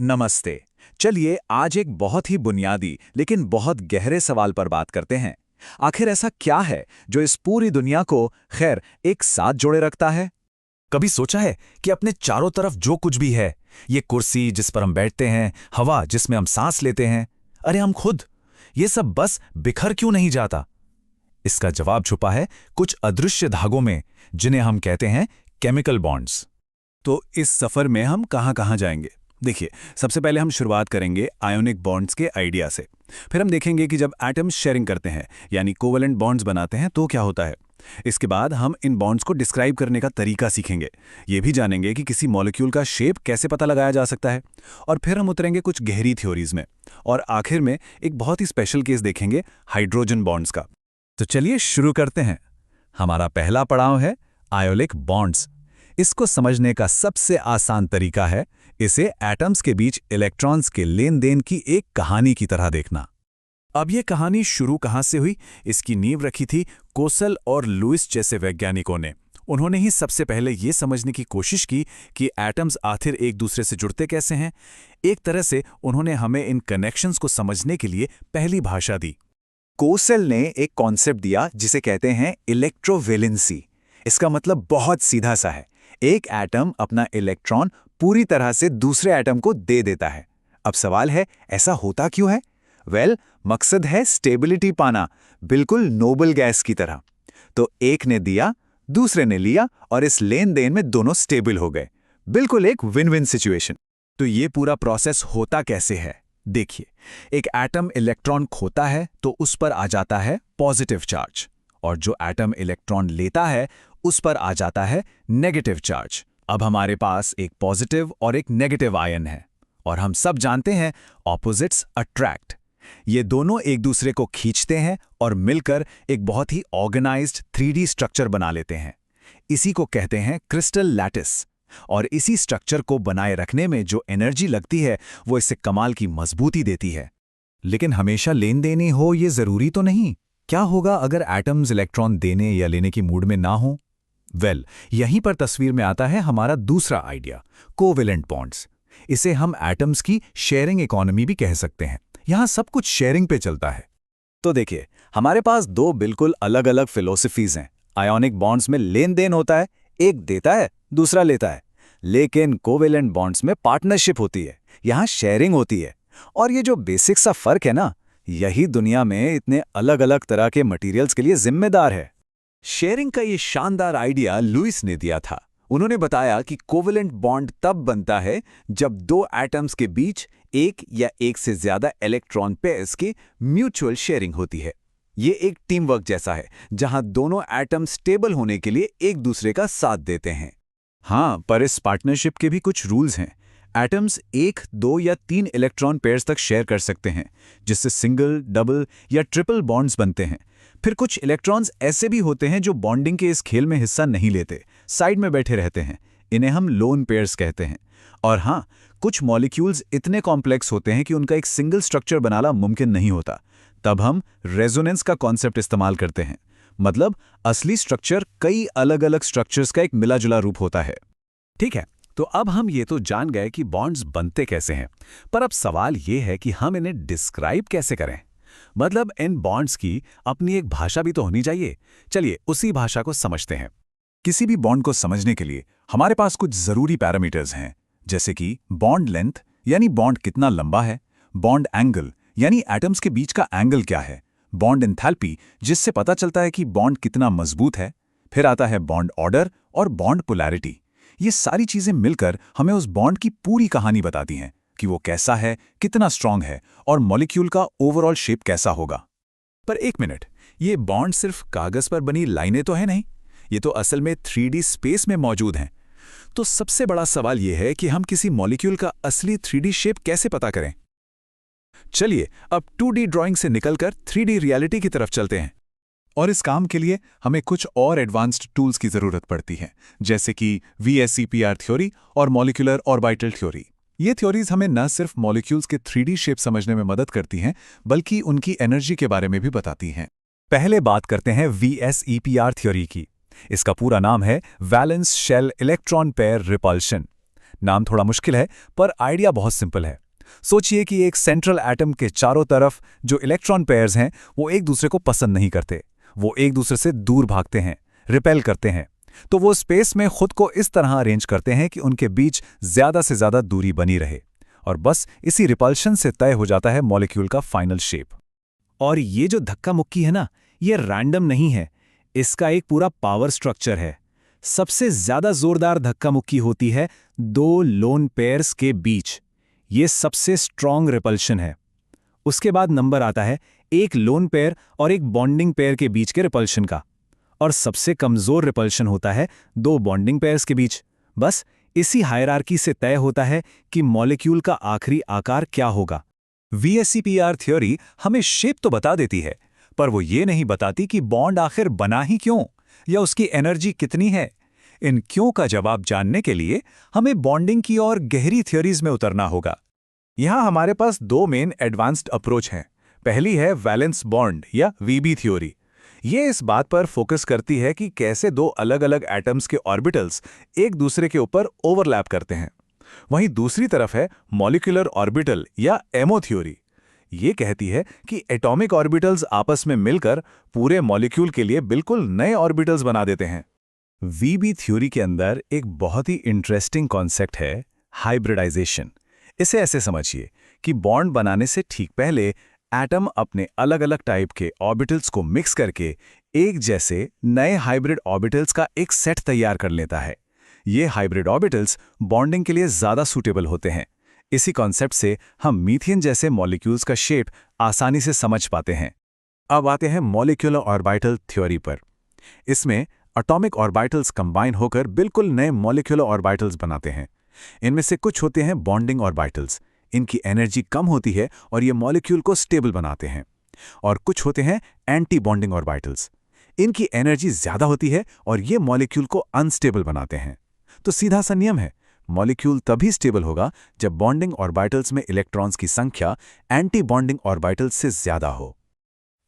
नमस्ते। चलिए आज एक बहुत ही बुनियादी लेकिन बहुत गहरे सवाल पर बात करते हैं। आखिर ऐसा क्या है जो इस पूरी दुनिया को खैर एक साथ जोड़े रखता है? कभी सोचा है कि अपने चारों तरफ जो कुछ भी है, ये कुर्सी जिस पर हम बैठते हैं, हवा जिसमें हम सांस लेते हैं, अरे हम खुद, ये सब बस बिखर क्यों नहीं जाता? इसका जवाब छुपा है कुछ अदृश्य धागों में, जिन्हें हम कहते हैं केमिकल बॉन्ड्स। तो इस सफर में हम कहाँ-कहाँ जाएंगे? देखिए, सबसे पहले हम शुरुआत करेंगे आयोनिक बॉन्ड्स के आइडिया से। फिर हम देखेंगे कि जब एटम्स शेयरिंग करते हैं यानी कोवेलेंट बॉन्ड्स बनाते हैं तो क्या होता है। इसके बाद हम इन बॉन्ड्स को डिस्क्राइब करने का तरीका सीखेंगे। ये भी जानेंगे कि किसी मॉलिक्यूल का शेप कैसे पता लगाया जा सकता है। और फिर हम उतरेंगे कुछ गहरी थ्योरीज में। और आखिर में एक बहुत ही स्पेशल केस देखेंगे हाइड्रोजन बॉन्ड्स का। तो चलिए शुरू करते हैं। हमारा पहला पड़ाव है आयोनिक बॉन्ड्स। इसको समझने का सबसे आसान तरीका है इसे एटम्स के बीच इलेक्ट्रॉन्स के लेन देन की एक कहानी की तरह देखना। अब ये कहानी शुरू कहाँ से हुई, इसकी नींव रखी थी कोसल और लुईस जैसे वैज्ञानिकों ने। उन्होंने ही सबसे पहले ये समझने की कोशिश की कि एटम्स आखिर एक दूसरे से जुड़ते कैसे हैं। एक तरह से उन्होंने हमें इन कनेक्शंस को समझने के लिए पहली भाषा दी। कोसेल ने एक कॉन्सेप्ट दिया जिसे कहते हैं इलेक्ट्रोवेलेंसी। इसका मतलब बहुत सीधा सा है, एक एटम अपना इलेक्ट्रॉन पूरी तरह से दूसरे एटम को दे देता है। अब सवाल है, ऐसा होता क्यों है? मकसद है स्टेबिलिटी पाना, बिल्कुल नोबल गैस की तरह। तो एक ने दिया, दूसरे ने लिया और इस लेन देन में दोनों स्टेबल हो गए। बिल्कुल एक विन विन सिचुएशन। तो ये पूरा प्रोसेस होता कैसे है? देखिए, एक एटम इलेक्ट्रॉन खोता है तो उस पर आ जाता है पॉजिटिव चार्ज, और जो एटम इलेक्ट्रॉन लेता है उस पर आ जाता है नेगेटिव चार्ज। अब हमारे पास एक पॉजिटिव और एक नेगेटिव आयन है, और हम सब जानते हैं ऑपोजिट्स अट्रैक्ट। ये दोनों एक दूसरे को खींचते हैं और मिलकर एक बहुत ही ऑर्गेनाइज्ड 3D स्ट्रक्चर बना लेते हैं। इसी को कहते हैं क्रिस्टल लैटिस। और इसी स्ट्रक्चर को बनाए रखने में जो एनर्जी लगती है वो इसे कमाल की मजबूती देती है। लेकिन हमेशा लेन देन ही हो ये जरूरी तो नहीं। क्या होगा अगर एटम्स इलेक्ट्रॉन देने या लेने की मूड में ना हो? यहीं पर तस्वीर में आता है हमारा दूसरा आइडिया, कोवेलेंट बॉन्ड्स। इसे हम एटम्स की शेयरिंग इकोनॉमी भी कह सकते हैं। यहां सब कुछ शेयरिंग पे चलता है। तो देखिए, हमारे पास दो बिल्कुल अलग अलग फिलॉसफीज हैं। आयोनिक बॉन्ड्स में लेन देन होता है, एक देता है दूसरा लेता है। लेकिन कोवेलेंट बॉन्ड्स में पार्टनरशिप होती है, यहां शेयरिंग होती है। और ये जो बेसिक सा फर्क है ना, यही दुनिया में इतने अलग अलग तरह के मटेरियल्स के लिए जिम्मेदार है। शेयरिंग का ये शानदार आइडिया लुईस ने दिया था। उन्होंने बताया कि कोवेलेंट बॉन्ड तब बनता है जब दो एटम्स के बीच एक या एक से ज्यादा इलेक्ट्रॉन पेयर्स की म्यूचुअल शेयरिंग होती है। ये एक टीम वर्क जैसा है, जहां दोनों एटम स्टेबल होने के लिए एक दूसरे का साथ देते हैं। हाँ, पर इस पार्टनरशिप के भी कुछ रूल्स हैं। एटम्स 1, 2 या 3 इलेक्ट्रॉन पेयर्स तक शेयर कर सकते हैं, जिससे सिंगल, डबल या ट्रिपल बॉन्ड्स बनते हैं। फिर कुछ इलेक्ट्रॉन्स ऐसे भी होते हैं जो बॉन्डिंग के इस खेल में हिस्सा नहीं लेते, साइड में बैठे रहते हैं। इन्हें हम लोन पेयर्स कहते हैं। और हाँ, कुछ मॉलिक्यूल्स इतने कॉम्प्लेक्स होते हैं कि उनका एक सिंगल स्ट्रक्चर बनाना मुमकिन नहीं होता। तब हम रेजोनेंस का कॉन्सेप्ट इस्तेमाल करते हैं। मतलब असली स्ट्रक्चर कई अलग अलग स्ट्रक्चर्स का एक मिला जुला रूप होता है। ठीक है, तो अब हम ये तो जान गए कि बॉन्ड्स बनते कैसे हैं, पर अब सवाल ये है कि हम इन्हें डिस्क्राइब कैसे करें। मतलब इन बॉन्ड्स की अपनी एक भाषा भी तो होनी चाहिए। चलिए उसी भाषा को समझते हैं। किसी भी बॉन्ड को समझने के लिए हमारे पास कुछ जरूरी पैरामीटर्स हैं, जैसे कि बॉन्ड लेंथ यानी बॉन्ड कितना लंबा है, बॉन्ड एंगल यानी एटम्स के बीच का एंगल क्या है, बॉन्ड एंथैल्पी जिससे पता चलता है कि बॉन्ड कितना मजबूत है, फिर आता है बॉन्ड ऑर्डर और बॉन्ड पोलैरिटी। ये सारी चीजें मिलकर हमें उस बॉन्ड की पूरी कहानी बताती हैं कि वो कैसा है, कितना स्ट्रांग है और मॉलिक्यूल का ओवरऑल शेप कैसा होगा। पर एक मिनट, ये बॉन्ड सिर्फ कागज पर बनी लाइनें तो है नहीं, ये तो असल में 3D स्पेस में मौजूद हैं। तो सबसे बड़ा सवाल ये है कि हम किसी मॉलिक्यूल का असली 3D शेप कैसे पता करें। चलिए अब 2D ड्राइंग से निकलकर 3D रियलिटी की तरफ चलते हैं। और इस काम के लिए हमें कुछ और एडवांस्ड टूल्स की जरूरत पड़ती है, जैसे कि VSEPR थ्योरी और मॉलिक्यूलर ऑर्बिटल थ्योरी। ये थ्योरीज हमें न सिर्फ मॉलिक्यूल्स के 3D शेप समझने में मदद करती हैं, बल्कि उनकी एनर्जी के बारे में भी बताती हैं। पहले बात करते हैं VSEPR थ्योरी की। इसका पूरा नाम है valence shell electron pair repulsion. नाम थोड़ा मुश्किल है, पर आइडिया बहुत सिंपल है। सोचिए कि एक सेंट्रल एटम के चारों तरफ जो इलेक्ट्रॉन पेयर्स हैं, वो एक दूसरे को पसंद नहीं करते। वो एक दूसरे से दूर भागते हैं, रिपेल करते हैं। तो वो स्पेस में खुद को इस तरह अरेंज करते हैं कि उनके बीच ज्यादा से ज्यादा दूरी बनी रहे, और बस इसी रिपल्शन से तय हो जाता है मॉलिक्यूल का फाइनल शेप। और ये जो धक्का मुक्की है ना, ये रैंडम नहीं है, इसका एक पूरा पावर स्ट्रक्चर है। सबसे ज्यादा जोरदार धक्का मुक्की होती है दो लोन पेयर्स के बीच। ये सबसे स्ट्रॉन्ग रिपल्शन है। उसके बाद नंबर आता है एक लोन पेयर और एक बॉन्डिंग पेयर के बीच के रिपल्शन का। और सबसे कमजोर रिपल्शन होता है दो बॉन्डिंग पेयर्स के बीच। बस इसी हायरार्की से तय होता है कि मॉलिक्यूल का आखिरी आकार क्या होगा। VSEPR थ्योरी हमें शेप तो बता देती है, पर वो ये नहीं बताती कि बॉन्ड आखिर बना ही क्यों, या उसकी एनर्जी कितनी है। इन क्यों का जवाब जानने के लिए हमें बॉन्डिंग की और गहरी थ्योरीज में उतरना होगा। यहाँ हमारे पास दो मेन एडवांस्ड अप्रोच हैं। पहली है वैलेंस बॉन्ड या VB थ्योरी। ये इस बात पर फोकस करती है कि कैसे दो अलग अलग एटम्स के ऑर्बिटल्स एक दूसरे के ऊपर ओवरलैप करते हैं। वहीं दूसरी तरफ है मॉलिक्यूलर ऑर्बिटल या MO थ्योरी। ये कहती है कि एटॉमिक ऑर्बिटल्स आपस में मिलकर पूरे मॉलिक्यूल के लिए बिल्कुल नए ऑर्बिटल्स बना देते हैं। VB थ्योरी के अंदर एक बहुत ही इंटरेस्टिंग कॉन्सेप्ट है हाइब्रिडाइजेशन। इसे ऐसे समझिए कि बॉन्ड बनाने से ठीक पहले एटम अपने अलग अलग टाइप के ऑर्बिटल्स को मिक्स करके एक जैसे नए हाइब्रिड ऑर्बिटल्स का एक सेट तैयार कर लेता है। ये हाइब्रिड ऑर्बिटल्स बॉन्डिंग के लिए ज़्यादा सूटेबल होते हैं। इसी कॉन्सेप्ट से हम मीथेन जैसे मॉलिक्यूल्स का शेप आसानी से समझ पाते हैं। अब आते हैं मॉलिक्यूलर ऑर्बिटल थ्योरी पर। इसमें एटॉमिक ऑर्बिटल्स कंबाइन होकर बिल्कुल नए मॉलिक्यूलर ऑर्बिटल्स बनाते हैं। इनमें से कुछ होते हैं बॉन्डिंग ऑर्बिटल्स। इनकी एनर्जी कम होती है और ये मॉलिक्यूल को स्टेबल बनाते हैं। और कुछ होते हैं एंटी बॉन्डिंग ऑर्बिटल्स। इनकी एनर्जी ज्यादा होती है और ये मॉलिक्यूल को अनस्टेबल बनाते हैं। तो सीधा सा नियम है, मॉलिक्यूल तभी स्टेबल होगा जब बॉन्डिंग ऑर्बिटल्स में इलेक्ट्रॉन्स की संख्या एंटी बॉन्डिंग ऑर्बिटल्स से ज्यादा हो।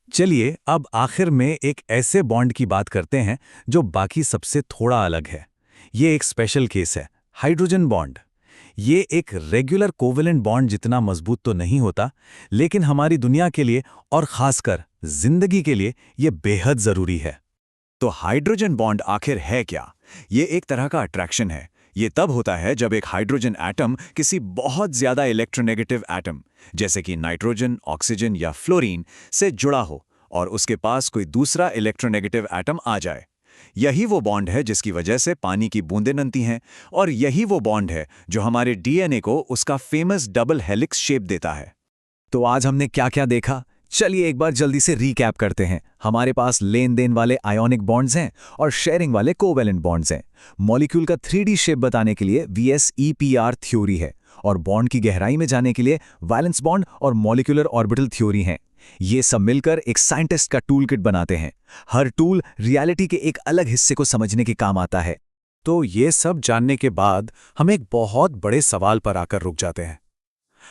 चलिए अब आखिर में एक ऐसे बॉन्ड की बात करते हैं जो बाकी सबसे थोड़ा अलग है। ये एक स्पेशल केस है, हाइड्रोजन बॉन्ड। ये एक रेगुलर कोवेलेंट बॉन्ड जितना मजबूत तो नहीं होता, लेकिन हमारी दुनिया के लिए और खासकर जिंदगी के लिए ये बेहद जरूरी है। तो हाइड्रोजन बॉन्ड आखिर है क्या? ये एक तरह का अट्रैक्शन है। ये तब होता है जब एक हाइड्रोजन एटम किसी बहुत ज्यादा इलेक्ट्रोनेगेटिव एटम जैसे कि नाइट्रोजन, ऑक्सीजन या फ्लोरीन से जुड़ा हो और उसके पास कोई दूसरा इलेक्ट्रोनेगेटिव एटम आ जाए। यही वो बॉन्ड है जिसकी वजह से पानी की बूंदें बनती हैं, और यही वो बॉन्ड है जो हमारे DNA को उसका फेमस डबल हेलिक्स शेप देता है। तो आज हमने क्या क्या देखा, चलिए एक बार जल्दी से रीकैप करते हैं। हमारे पास लेन देन वाले आयोनिक बॉन्ड्स हैं और शेयरिंग वाले कोवेलेंट बॉन्ड्स हैं। मॉलिक्यूल का 3D शेप बताने के लिए VSEPR थ्योरी है, और बॉन्ड की गहराई में जाने के लिए वैलेंस बॉन्ड और मॉलिक्यूलर ऑर्बिटल थ्योरी हैं। ये सब मिलकर एक साइंटिस्ट का टूल किट बनाते हैं। हर टूल रियलिटी के एक अलग हिस्से को समझने के काम आता है। तो ये सब जानने के बाद हम एक बहुत बड़े सवाल पर आकर रुक जाते हैं।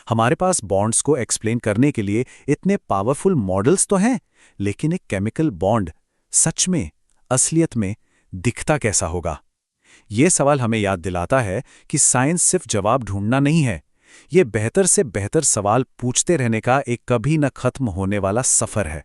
हमारे पास बॉन्ड्स को एक्सप्लेन करने के लिए इतने पावरफुल मॉडल्स तो हैं, लेकिन एक केमिकल बॉन्ड सच में, असलियत में दिखता कैसा होगा? ये सवाल हमें याद दिलाता है कि साइंस सिर्फ जवाब ढूंढना नहीं है, ये बेहतर से बेहतर सवाल पूछते रहने का एक कभी न खत्म होने वाला सफर है।